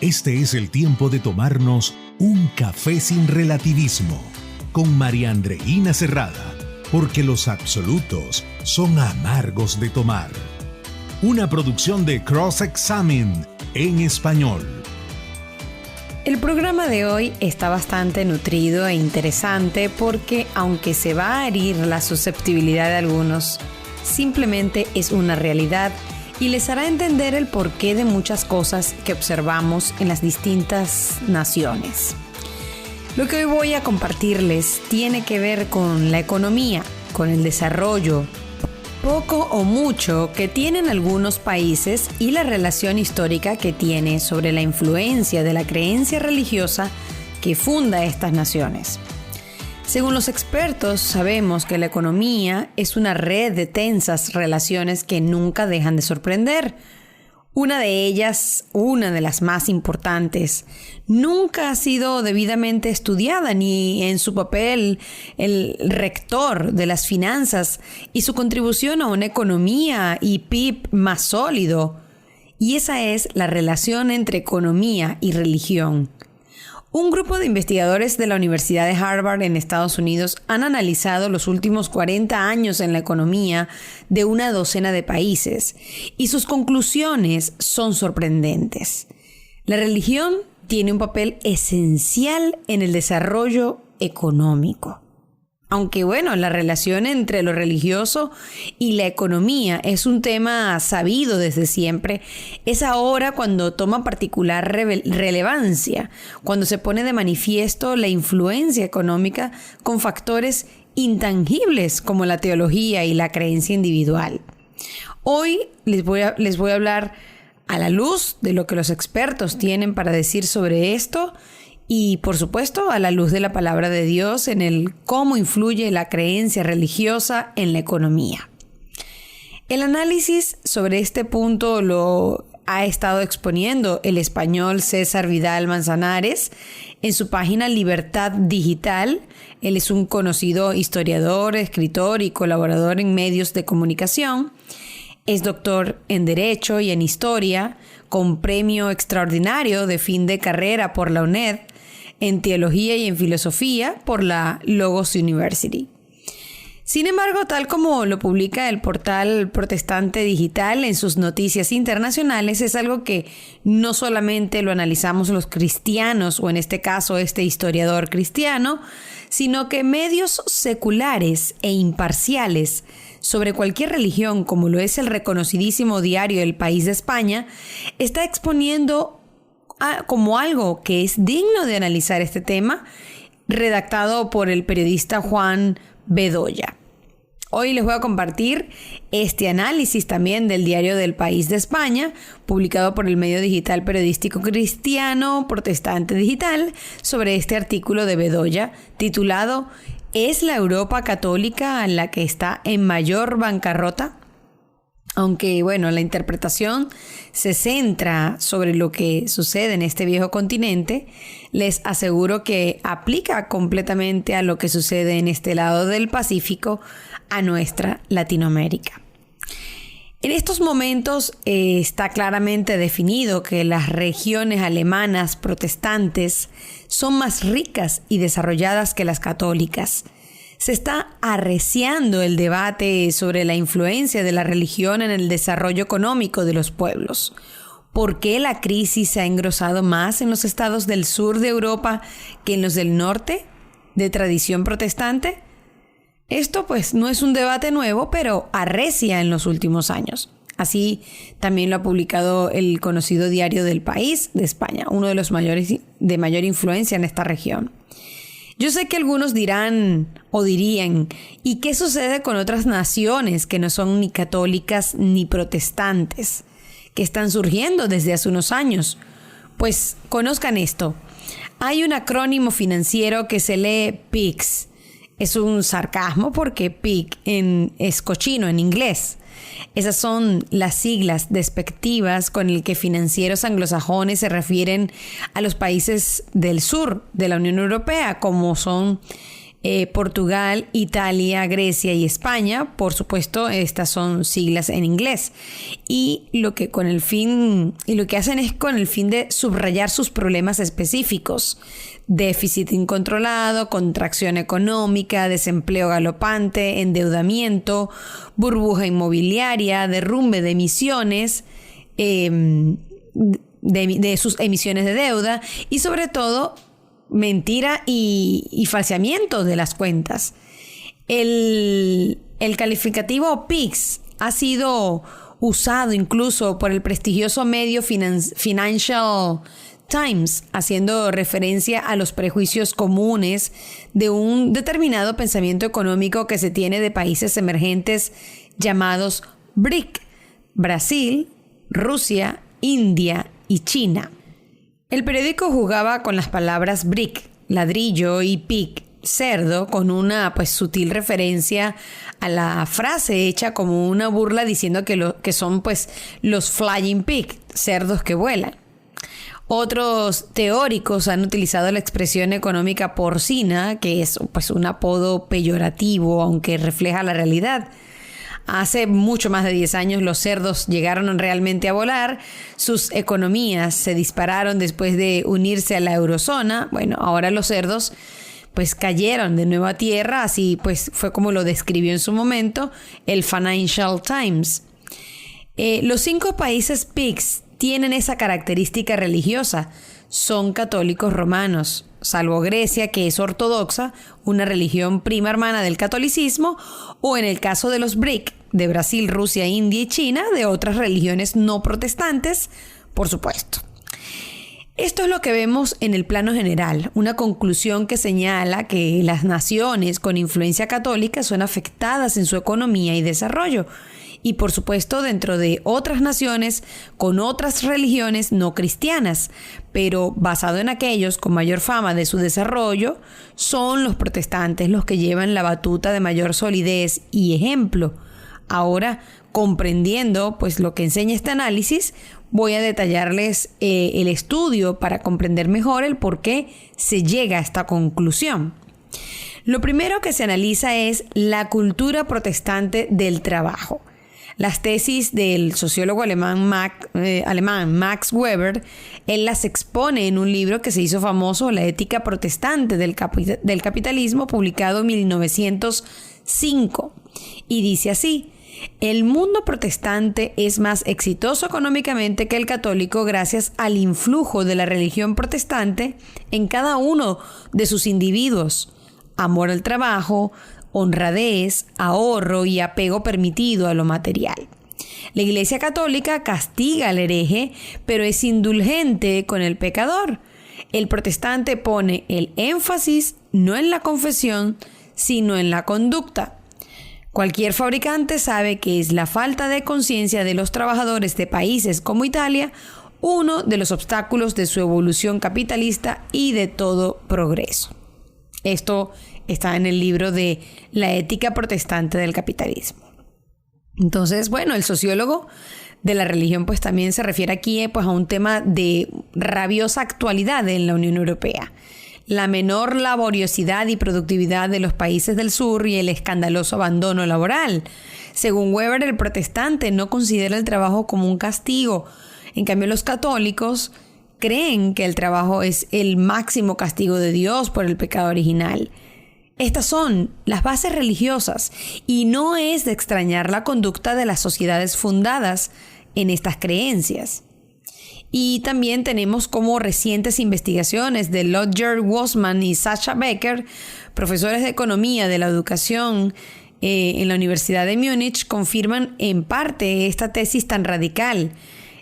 Este es el tiempo de tomarnos un café sin relativismo con María Andreina Cerrada, porque los absolutos son amargos de tomar. Una producción de Cross Examine en español. El programa de hoy está bastante nutrido e interesante porque, aunque se va a herir la susceptibilidad de algunos, simplemente es una realidad y les hará entender el porqué de muchas cosas que observamos en las distintas naciones. Lo que hoy voy a compartirles tiene que ver con la economía, con el desarrollo, poco o mucho que tienen algunos países y la relación histórica que tiene sobre la influencia de la creencia religiosa que funda estas naciones. Según los expertos, sabemos que la economía es una red de tensas relaciones que nunca dejan de sorprender. Una de ellas, una de las más importantes, nunca ha sido debidamente estudiada ni en su papel el rector de las finanzas y su contribución a una economía y PIB más sólido. Y esa es la relación entre economía y religión. Un grupo de investigadores de la Universidad de Harvard en Estados Unidos han analizado los últimos 40 años en la economía de una docena de países y sus conclusiones son sorprendentes. La religión tiene un papel esencial en el desarrollo económico. Aunque la relación entre lo religioso y la economía es un tema sabido desde siempre, es ahora cuando toma particular relevancia, cuando se pone de manifiesto la influencia económica con factores intangibles como la teología y la creencia individual. Hoy les voy a hablar a la luz de lo que los expertos tienen para decir sobre esto y, por supuesto, a la luz de la palabra de Dios en el cómo influye la creencia religiosa en la economía. El análisis sobre este punto lo ha estado exponiendo el español César Vidal Manzanares en su página Libertad Digital. Él es un conocido historiador, escritor y colaborador en medios de comunicación. Es doctor en Derecho y en Historia, con premio extraordinario de fin de carrera por la UNED, en Teología y en Filosofía por la Logos University. Sin embargo, tal como lo publica el portal Protestante Digital en sus noticias internacionales, es algo que no solamente lo analizamos los cristianos, o en este caso este historiador cristiano, sino que medios seculares e imparciales sobre cualquier religión, como lo es el reconocidísimo diario El País de España, está exponiendo como algo que es digno de analizar este tema, redactado por el periodista Juan Bedoya. Hoy les voy a compartir este análisis también del diario del País de España, publicado por el medio digital periodístico cristiano Protestante Digital, sobre este artículo de Bedoya titulado ¿Es la Europa católica la que está en mayor bancarrota? Aunque, la interpretación se centra sobre lo que sucede en este viejo continente, les aseguro que aplica completamente a lo que sucede en este lado del Pacífico, a nuestra Latinoamérica. En estos momentos está claramente definido que las regiones alemanas protestantes son más ricas y desarrolladas que las católicas. Se está arreciando el debate sobre la influencia de la religión en el desarrollo económico de los pueblos. ¿Por qué la crisis se ha engrosado más en los estados del sur de Europa que en los del norte, de tradición protestante? Esto no es un debate nuevo, pero arrecia en los últimos años. Así también lo ha publicado el conocido diario del País de España, uno de los mayores de mayor influencia en esta región. Yo sé que algunos dirán o dirían, ¿y qué sucede con otras naciones que no son ni católicas ni protestantes, que están surgiendo desde hace unos años? Pues conozcan esto. Hay un acrónimo financiero que se lee PIGS. Es un sarcasmo porque pig es cochino en inglés. Esas son las siglas despectivas con el que financieros anglosajones se refieren a los países del sur de la Unión Europea, como son Portugal, Italia, Grecia y España. Por supuesto, estas son siglas en inglés. Y lo que hacen es con el fin de subrayar sus problemas específicos: déficit incontrolado, contracción económica, desempleo galopante, endeudamiento, burbuja inmobiliaria, derrumbe de emisiones, de sus emisiones de deuda, y sobre todo mentira y falseamiento de las cuentas. El calificativo PIGS ha sido usado incluso por el prestigioso medio Financial Times, haciendo referencia a los prejuicios comunes de un determinado pensamiento económico que se tiene de países emergentes llamados BRIC: Brasil, Rusia, India y China. El periódico jugaba con las palabras brick, ladrillo, y pig, cerdo, con una sutil referencia a la frase hecha como una burla, diciendo que son los flying pig, cerdos que vuelan. Otros teóricos han utilizado la expresión económica porcina, que es un apodo peyorativo, aunque refleja la realidad. Hace mucho más de 10 años los cerdos llegaron realmente a volar, sus economías se dispararon después de unirse a la eurozona. Bueno, ahora los cerdos cayeron de nuevo a tierra, así fue como lo describió en su momento el Financial Times. Los 5 países PIGS tienen esa característica religiosa: son católicos romanos, salvo Grecia, que es ortodoxa, una religión prima hermana del catolicismo, o en el caso de los BRIC, de Brasil, Rusia, India y China, de otras religiones no protestantes, por supuesto. Esto es lo que vemos en el plano general, una conclusión que señala que las naciones con influencia católica son afectadas en su economía y desarrollo, y por supuesto dentro de otras naciones con otras religiones no cristianas, pero basado en aquellos con mayor fama de su desarrollo, son los protestantes los que llevan la batuta de mayor solidez y ejemplo. Ahora, comprendiendo lo que enseña este análisis, voy a detallarles el estudio para comprender mejor el por qué se llega a esta conclusión. Lo primero que se analiza es la cultura protestante del trabajo. Las tesis del sociólogo alemán Max Weber, él las expone en un libro que se hizo famoso, La ética protestante del capitalismo, publicado en 1905. Y dice así: el mundo protestante es más exitoso económicamente que el católico gracias al influjo de la religión protestante en cada uno de sus individuos. Amor al trabajo, honradez, ahorro y apego permitido a lo material. La Iglesia Católica castiga al hereje, pero es indulgente con el pecador. El protestante pone el énfasis no en la confesión, sino en la conducta. Cualquier fabricante sabe que es la falta de conciencia de los trabajadores de países como Italia uno de los obstáculos de su evolución capitalista y de todo progreso. Esto está en el libro de La ética protestante del capitalismo. Entonces, el sociólogo de la religión también se refiere aquí a un tema de rabiosa actualidad en la Unión Europea. La menor laboriosidad y productividad de los países del sur y el escandaloso abandono laboral. Según Weber, el protestante no considera el trabajo como un castigo. En cambio, los católicos creen que el trabajo es el máximo castigo de Dios por el pecado original. Estas son las bases religiosas y no es de extrañar la conducta de las sociedades fundadas en estas creencias. Y también tenemos como recientes investigaciones de Ludger Wasman y Sasha Becker, profesores de economía de la educación en la Universidad de Múnich, confirman en parte esta tesis tan radical.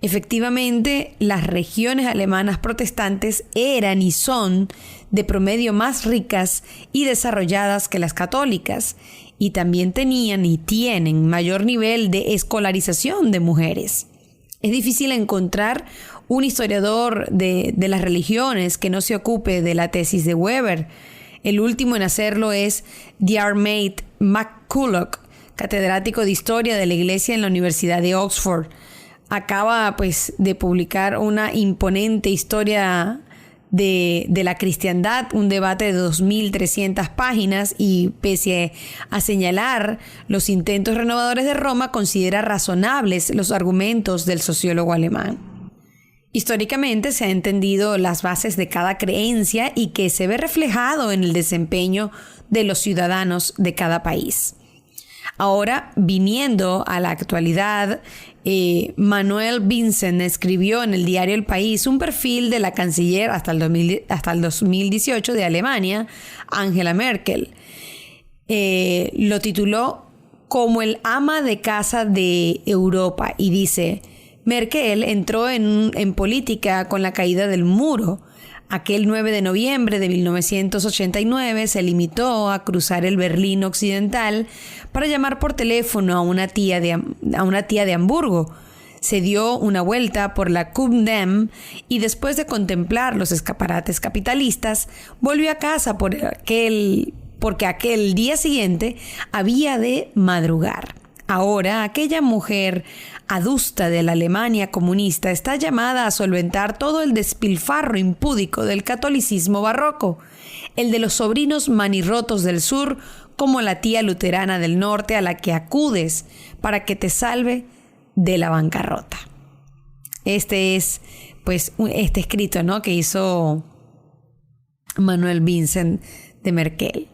Efectivamente, las regiones alemanas protestantes eran y son de promedio más ricas y desarrolladas que las católicas, y también tenían y tienen mayor nivel de escolarización de mujeres. Es difícil encontrar un historiador de las religiones que no se ocupe de la tesis de Weber. El último en hacerlo es Diarmaid MacCulloch, catedrático de Historia de la Iglesia en la Universidad de Oxford. Acaba de publicar una imponente historia de la cristiandad, un debate de 2.300 páginas, y pese a señalar los intentos renovadores de Roma, considera razonables los argumentos del sociólogo alemán. Históricamente se ha entendido las bases de cada creencia y que se ve reflejado en el desempeño de los ciudadanos de cada país. Ahora, viniendo a la actualidad, Manuel Vincent escribió en el diario El País un perfil de la canciller hasta el 2018 de Alemania, Angela Merkel. Lo tituló como el ama de casa de Europa y dice: Merkel entró en política con la caída del muro. Aquel 9 de noviembre de 1989 se limitó a cruzar el Berlín Occidental para llamar por teléfono a una tía de Hamburgo. Se dio una vuelta por la Ku'damm y después de contemplar los escaparates capitalistas, volvió a casa porque aquel día siguiente había de madrugar. Ahora, aquella mujer adusta de la Alemania comunista está llamada a solventar todo el despilfarro impúdico del catolicismo barroco, el de los sobrinos manirrotos del sur, como la tía luterana del norte a la que acudes para que te salve de la bancarrota. Este es, pues, este escrito, ¿no?, que hizo Manuel Vincent de Merkel.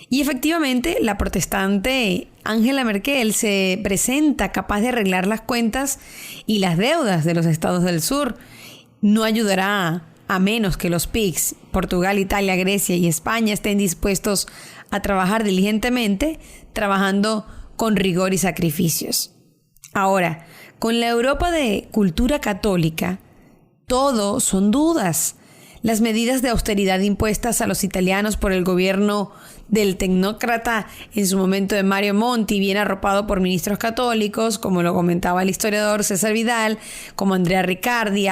Y efectivamente, la protestante Angela Merkel se presenta capaz de arreglar las cuentas y las deudas de los estados del sur. No ayudará a menos que los PIGS, Portugal, Italia, Grecia y España, estén dispuestos a trabajar diligentemente, trabajando con rigor y sacrificios. Ahora, con la Europa de cultura católica, todo son dudas. Las medidas de austeridad impuestas a los italianos por el gobierno del tecnócrata en su momento de Mario Monti, bien arropado por ministros católicos, como lo comentaba el historiador César Vidal, como Andrea Riccardi,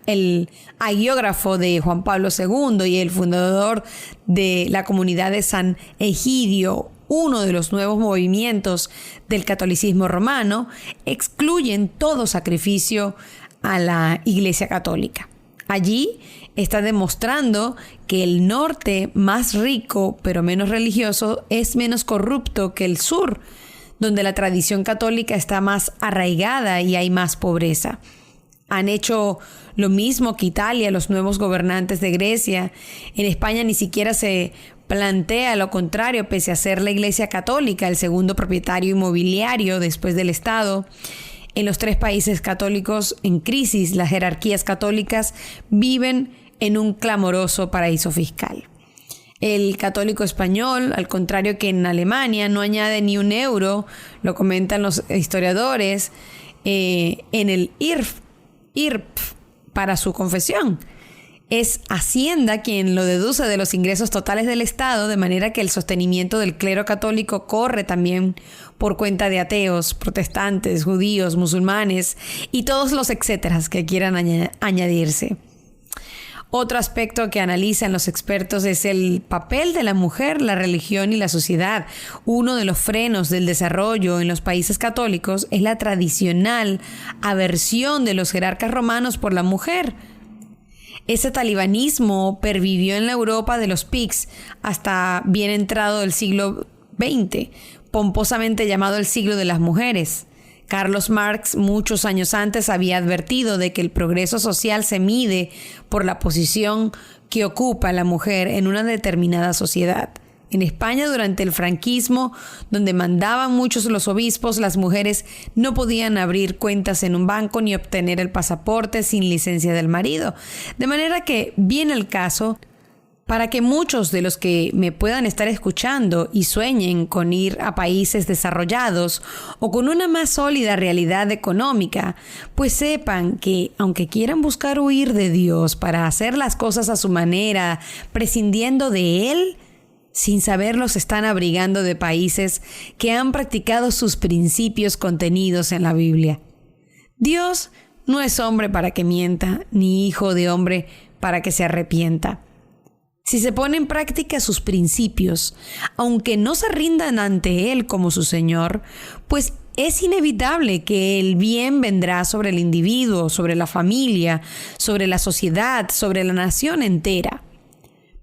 el hagiógrafo de Juan Pablo II y el fundador de la comunidad de San Egidio, uno de los nuevos movimientos del catolicismo romano, excluyen todo sacrificio a la Iglesia Católica. Allí está demostrando que el norte, más rico pero menos religioso, es menos corrupto que el sur, donde la tradición católica está más arraigada y hay más pobreza. Han hecho lo mismo que Italia, los nuevos gobernantes de Grecia. En España ni siquiera se plantea lo contrario, pese a ser la Iglesia Católica el segundo propietario inmobiliario después del Estado. En los tres países católicos en crisis, las jerarquías católicas viven en un clamoroso paraíso fiscal. El católico español, al contrario que en Alemania, no añade ni un euro, lo comentan los historiadores, en el IRP para su confesión. Es Hacienda quien lo deduce de los ingresos totales del Estado, de manera que el sostenimiento del clero católico corre también por cuenta de ateos, protestantes, judíos, musulmanes y todos los etcéteras que quieran añadirse. Otro aspecto que analizan los expertos es el papel de la mujer, la religión y la sociedad. Uno de los frenos del desarrollo en los países católicos es la tradicional aversión de los jerarcas romanos por la mujer. Ese talibanismo pervivió en la Europa de los PIGS hasta bien entrado el siglo XX, pomposamente llamado el siglo de las mujeres. Carlos Marx, muchos años antes, había advertido de que el progreso social se mide por la posición que ocupa la mujer en una determinada sociedad. En España, durante el franquismo, donde mandaban muchos los obispos, las mujeres no podían abrir cuentas en un banco ni obtener el pasaporte sin licencia del marido. De manera que viene el caso para que muchos de los que me puedan estar escuchando y sueñen con ir a países desarrollados o con una más sólida realidad económica, pues sepan que aunque quieran buscar huir de Dios para hacer las cosas a su manera, prescindiendo de Él, sin saberlo se están abrigando de países que han practicado sus principios contenidos en la Biblia. Dios no es hombre para que mienta, ni hijo de hombre para que se arrepienta. Si se pone en práctica sus principios, aunque no se rindan ante Él como su Señor, pues es inevitable que el bien vendrá sobre el individuo, sobre la familia, sobre la sociedad, sobre la nación entera.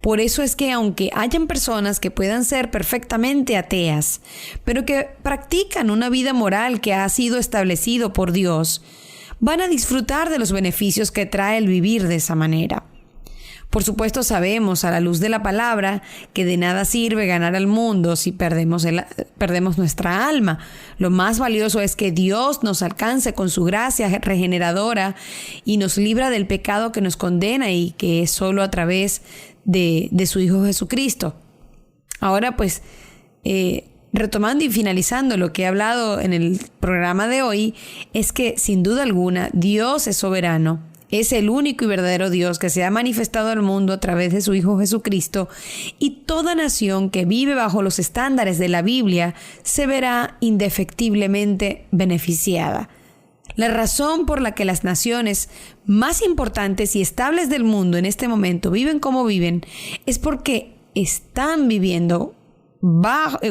Por eso es que aunque hayan personas que puedan ser perfectamente ateas, pero que practican una vida moral que ha sido establecido por Dios, van a disfrutar de los beneficios que trae el vivir de esa manera. Por supuesto, sabemos a la luz de la palabra que de nada sirve ganar al mundo si perdemos nuestra alma. Lo más valioso es que Dios nos alcance con su gracia regeneradora y nos libra del pecado que nos condena y que es solo a través de su Hijo Jesucristo. Ahora pues, retomando y finalizando lo que he hablado en el programa de hoy, es que sin duda alguna Dios es soberano. Es el único y verdadero Dios que se ha manifestado al mundo a través de su Hijo Jesucristo, y toda nación que vive bajo los estándares de la Biblia se verá indefectiblemente beneficiada. La razón por la que las naciones más importantes y estables del mundo en este momento viven como viven es porque están viviendo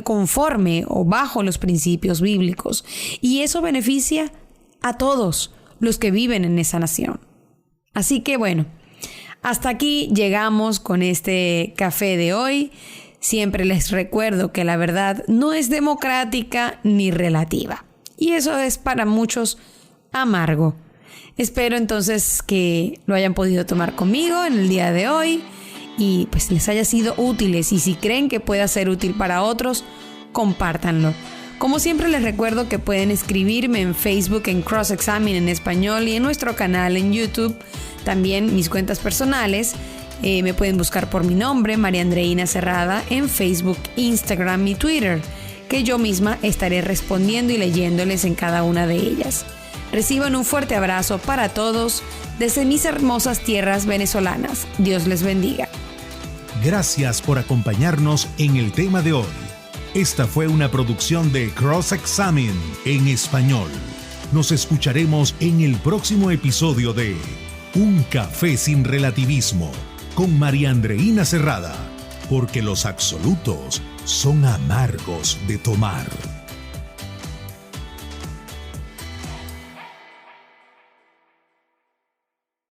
conforme o bajo los principios bíblicos, y eso beneficia a todos los que viven en esa nación. Así que bueno, hasta aquí llegamos con este café de hoy. Siempre les recuerdo que la verdad no es democrática ni relativa, y eso es para muchos amargo. Espero entonces que lo hayan podido tomar conmigo en el día de hoy y pues les haya sido útiles, y si creen que pueda ser útil para otros, compártanlo. Como siempre les recuerdo que pueden escribirme en Facebook en Cross Examine en español y en nuestro canal en YouTube. También mis cuentas personales, me pueden buscar por mi nombre, María Andreina Cerrada, en Facebook, Instagram y Twitter, que yo misma estaré respondiendo y leyéndoles en cada una de ellas. Reciban un fuerte abrazo para todos desde mis hermosas tierras venezolanas. Dios les bendiga. Gracias por acompañarnos en el tema de hoy. Esta fue una producción de Cross Examine en español. Nos escucharemos en el próximo episodio de Un Café sin Relativismo con María Andreina Cerrada, porque los absolutos son amargos de tomar.